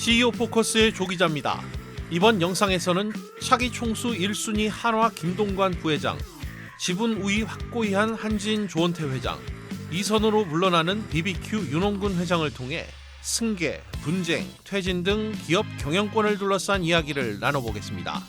CEO 포커스의 조 기자입니다. 이번 영상에서는 차기 총수 1순위 한화 김동관 부회장, 지분 우위 확고히 한 한진 조원태 회장, 2선으로 물러나는 BBQ 윤홍근 회장을 통해 승계, 분쟁, 퇴진 등 기업 경영권을 둘러싼 이야기를 나눠보겠습니다.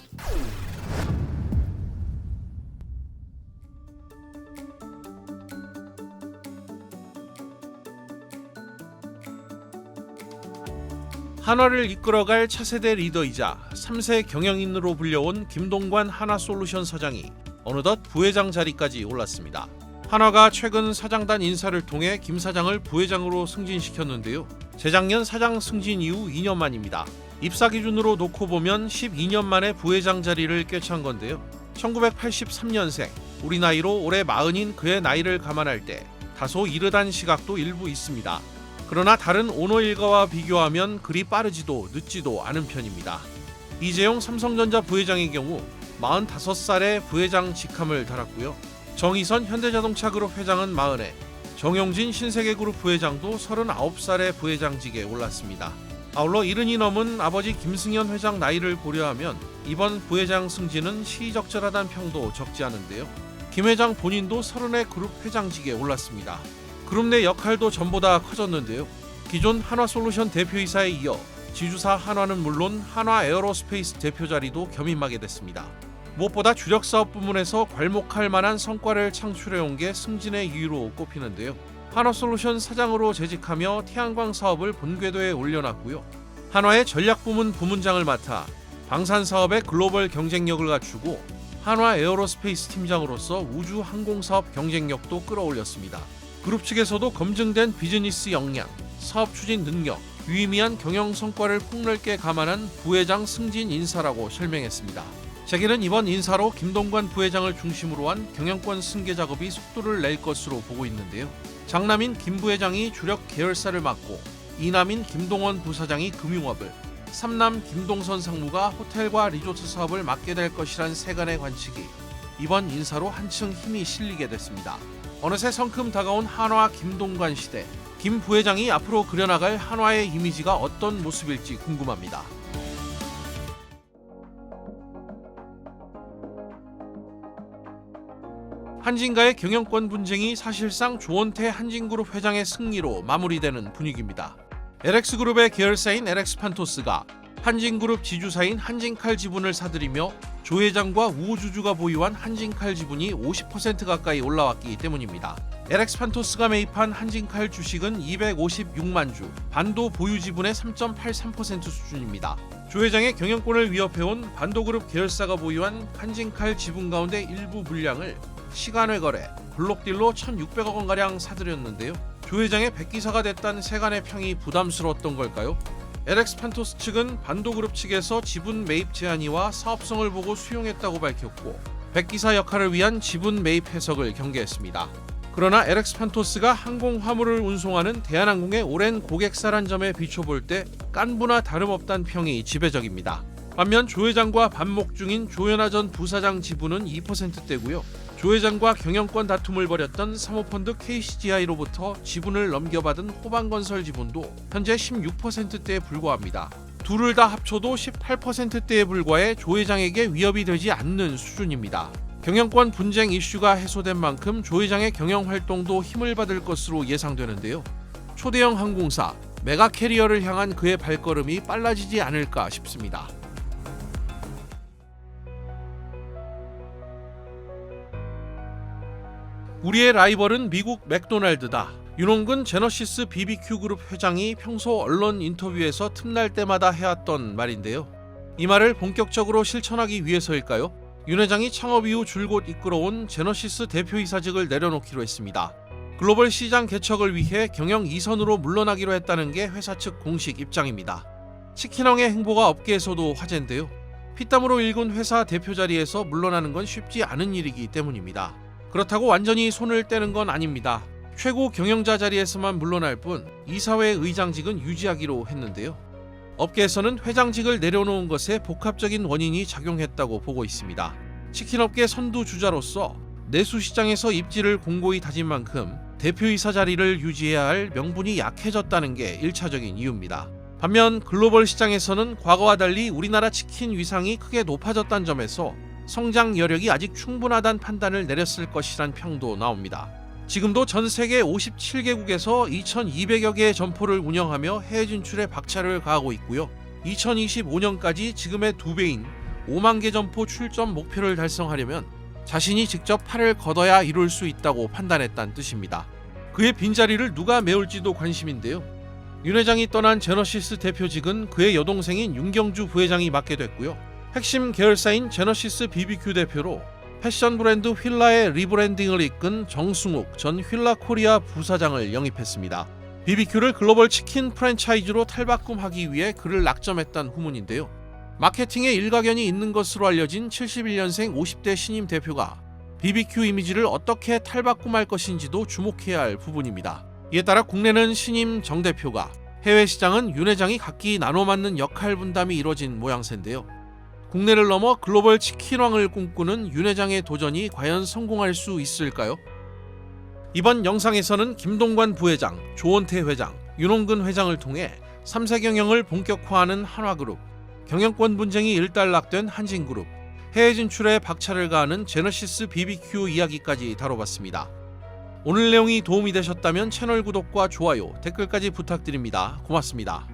한화를 이끌어갈 차세대 리더이자 3세 경영인으로 불려온 김동관 한화솔루션 사장이 어느덧 부회장 자리까지 올랐습니다. 한화가 최근 사장단 인사를 통해 김 사장을 부회장으로 승진시켰는데요. 재작년 사장 승진 이후 2년 만입니다. 입사 기준으로 놓고 보면 12년 만에 부회장 자리를 꿰찬 건데요. 1983년생, 우리 나이로 올해 40인 그의 나이를 감안할 때 다소 이르단 시각도 일부 있습니다. 그러나 다른 오너 일가와 비교하면 그리 빠르지도 늦지도 않은 편입니다. 이재용 삼성전자 부회장의 경우 45살에 부회장 직함을 달았고요. 정의선 현대자동차그룹 회장은 40에, 정용진 신세계그룹 부회장도 39살에 부회장직에 올랐습니다. 아울러 70이 넘은 아버지 김승현 회장 나이를 고려하면 이번 부회장 승진은 시의적절하다는 평도 적지 않은데요. 김 회장 본인도 30에 그룹 회장직에 올랐습니다. 그룹 내 역할도 전보다 커졌는데요. 기존 한화솔루션 대표이사에 이어 지주사 한화는 물론 한화 에어로스페이스 대표 자리도 겸임하게 됐습니다. 무엇보다 주력 사업 부문에서 괄목할 만한 성과를 창출해온 게 승진의 이유로 꼽히는데요. 한화솔루션 사장으로 재직하며 태양광 사업을 본궤도에 올려놨고요. 한화의 전략부문 부문장을 맡아 방산 사업의 글로벌 경쟁력을 갖추고 한화 에어로스페이스 팀장으로서 우주 항공 사업 경쟁력도 끌어올렸습니다. 그룹 측에서도 검증된 비즈니스 역량, 사업 추진 능력, 유의미한 경영 성과를 폭넓게 감안한 부회장 승진 인사라고 설명했습니다. 재계는 이번 인사로 김동관 부회장을 중심으로 한 경영권 승계 작업이 속도를 낼 것으로 보고 있는데요. 장남인 김 부회장이 주력 계열사를 맡고 이남인 김동원 부사장이 금융업을, 삼남 김동선 상무가 호텔과 리조트 사업을 맡게 될 것이란 세간의 관측이 이번 인사로 한층 힘이 실리게 됐습니다. 어느새 성큼 다가온 한화 김동관 시대, 김 부회장이 앞으로 그려나갈 한화의 이미지가 어떤 모습일지 궁금합니다. 한진과의 경영권 분쟁이 사실상 조원태 한진그룹 회장의 승리로 마무리되는 분위기입니다. LX그룹의 계열사인 LX판토스가 한진그룹 지주사인 한진칼 지분을 사들이며 조 회장과 우호주주가 보유한 한진칼 지분이 50% 가까이 올라왔기 때문입니다. LX판토스가 매입한 한진칼 주식은 256만 주, 반도 보유 지분의 3.83% 수준입니다. 조 회장의 경영권을 위협해온 반도그룹 계열사가 보유한 한진칼 지분 가운데 일부 물량을 시간외 거래, 블록딜로 1,600억 원가량 사들였는데요. 조 회장의 백기사가 됐다는 세간의 평이 부담스러웠던 걸까요? LX판토스 측은 반도그룹 측에서 지분 매입 제한이와 사업성을 보고 수용했다고 밝혔고 백기사 역할을 위한 지분 매입 해석을 경계했습니다. 그러나 LX판토스가 항공 화물을 운송하는 대한항공의 오랜 고객사란 점에 비춰볼 때 깐부나 다름없다는 평이 지배적입니다. 반면 조 회장과 반목 중인 조현아 전 부사장 지분은 2%대고요. 조 회장과 경영권 다툼을 벌였던 사모펀드 KCGI로부터 지분을 넘겨받은 호반건설 지분도 현재 16%대에 불과합니다. 둘을 다 합쳐도 18%대에 불과해 조 회장에게 위협이 되지 않는 수준입니다. 경영권 분쟁 이슈가 해소된 만큼 조 회장의 경영 활동도 힘을 받을 것으로 예상되는데요. 초대형 항공사 메가캐리어를 향한 그의 발걸음이 빨라지지 않을까 싶습니다. 우리의 라이벌은 미국 맥도날드다. 윤홍근 제너시스 BBQ 그룹 회장이 평소 언론 인터뷰에서 틈날 때마다 해왔던 말인데요. 이 말을 본격적으로 실천하기 위해서일까요? 윤 회장이 창업 이후 줄곧 이끌어온 제너시스 대표이사직을 내려놓기로 했습니다. 글로벌 시장 개척을 위해 경영 2선으로 물러나기로 했다는 게 회사 측 공식 입장입니다. 치킨왕의 행보가 업계에서도 화제인데요. 피땀으로 일군 회사 대표 자리에서 물러나는 건 쉽지 않은 일이기 때문입니다. 그렇다고 완전히 손을 떼는 건 아닙니다. 최고 경영자 자리에서만 물러날 뿐 이사회 의장직은 유지하기로 했는데요. 업계에서는 회장직을 내려놓은 것에 복합적인 원인이 작용했다고 보고 있습니다. 치킨업계 선두주자로서 내수시장에서 입지를 공고히 다진 만큼 대표이사 자리를 유지해야 할 명분이 약해졌다는 게 1차적인 이유입니다. 반면 글로벌 시장에서는 과거와 달리 우리나라 치킨 위상이 크게 높아졌다는 점에서 성장 여력이 아직 충분하다는 판단을 내렸을 것이란 평도 나옵니다. 지금도 전 세계 57개국에서 2,200여 개의 점포를 운영하며 해외 진출에 박차를 가하고 있고요. 2025년까지 지금의 2배인 5만 개 점포 출점 목표를 달성하려면 자신이 직접 팔을 걷어야 이룰 수 있다고 판단했다는 뜻입니다. 그의 빈자리를 누가 메울지도 관심인데요. 윤 회장이 떠난 제너시스 대표직은 그의 여동생인 윤경주 부회장이 맡게 됐고요. 핵심 계열사인 제너시스 BBQ 대표로 패션 브랜드 휠라의 리브랜딩을 이끈 정승욱 전 휠라 코리아 부사장을 영입했습니다. BBQ를 글로벌 치킨 프랜차이즈로 탈바꿈하기 위해 그를 낙점했다는 후문인데요. 마케팅에 일가견이 있는 것으로 알려진 71년생 50대 신임 대표가 BBQ 이미지를 어떻게 탈바꿈할 것인지도 주목해야 할 부분입니다. 이에 따라 국내는 신임 정 대표가, 해외 시장은 윤 회장이 각기 나눠 맡는 역할 분담이 이뤄진 모양새인데요. 국내를 넘어 글로벌 치킨왕을 꿈꾸는 윤 회장의 도전이 과연 성공할 수 있을까요? 이번 영상에서는 김동관 부회장, 조원태 회장, 윤홍근 회장을 통해 3세 경영을 본격화하는 한화그룹, 경영권 분쟁이 일단락된 한진그룹, 해외 진출에 박차를 가하는 제너시스 BBQ 이야기까지 다뤄봤습니다. 오늘 내용이 도움이 되셨다면 채널 구독과 좋아요, 댓글까지 부탁드립니다. 고맙습니다.